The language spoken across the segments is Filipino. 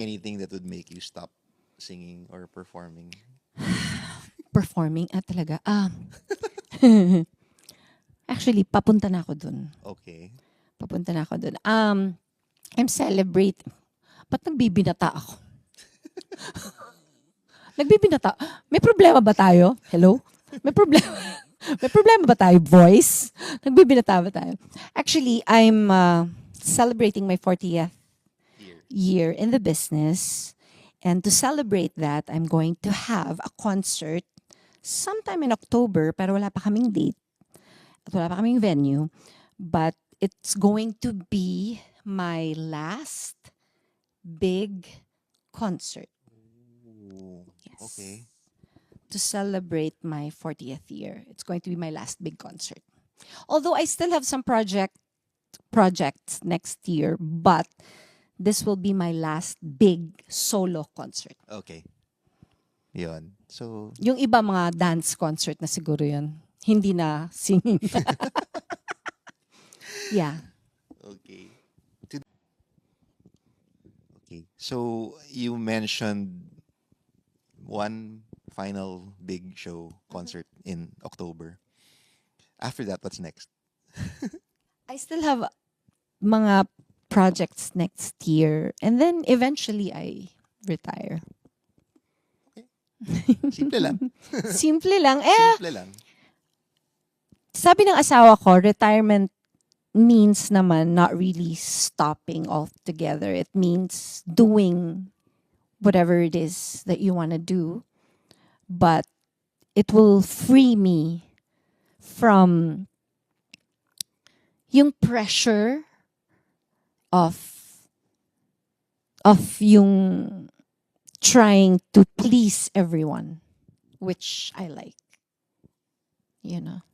anything that would make you stop singing or performing? Performing? Talaga? Actually, papunta na ako dun. Okay. Papunta na ako dun. I'm celebrating. Ba't nagbibinata ako? Nagbibinata? May problema ba tayo? Hello? May problema? May problema ba tayo, voice? Nagbibinata ba tayo? Actually, I'm celebrating my 40th Here. year in the business. And to celebrate that, I'm going to have a concert sometime in October, pero wala pa kaming date at wala pa kaming venue. But it's going to be my last big concert. Ooh, Yes. okay. To celebrate my 40th year. It's going to be my last big concert. Although I still have some projects next year, but this will be my last big solo concert. Okay. Yun. So, Yung iba mga dance concert na siguro yun. Hindi na singing. Yeah. okay. Okay. So, you mentioned one final big show concert in October. After that, what's next? I still have mga projects next year. And then eventually I retire. Simple lang. Simple lang. Simple lang. Sabi ng asawa ko, retirement means naman not really stopping altogether. It means doing whatever it is that you want to do. But it will free me from yung pressure of yung trying to please everyone, which I like. You know.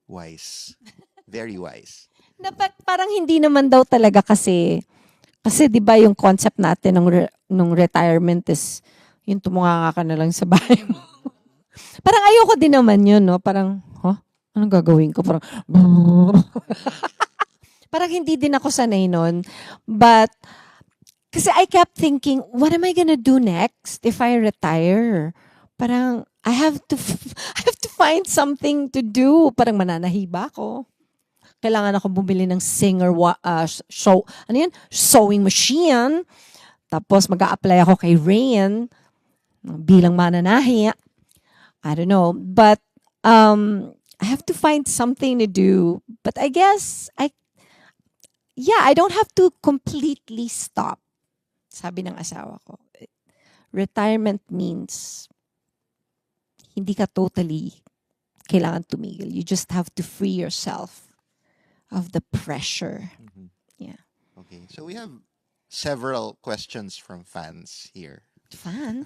Wise. Very wise. Dapat parang hindi naman daw talaga kasi 'di ba yung concept natin ng retirement is yung tumunganga ka na lang sa bahay mo. Parang ayoko din naman yun, no? Parang, anong gagawin ko? Parang, parang hindi din ako sanay nun. But, kasi I kept thinking, what am I gonna do next if I retire? Parang, I have to find something to do. Parang mananahiba ako. Kailangan ako bumili ng sewing machine. Tapos mag-a-apply ako kay Rain bilang mananahi. I don't know. But I have to find something to do. But I guess, I don't have to completely stop. Sabi ng asawa ko. Retirement means hindi ka totally kailangan tumigil. You just have to free yourself of the pressure. Mhm. Yeah. Okay. So, we have several questions from fans here. Fans?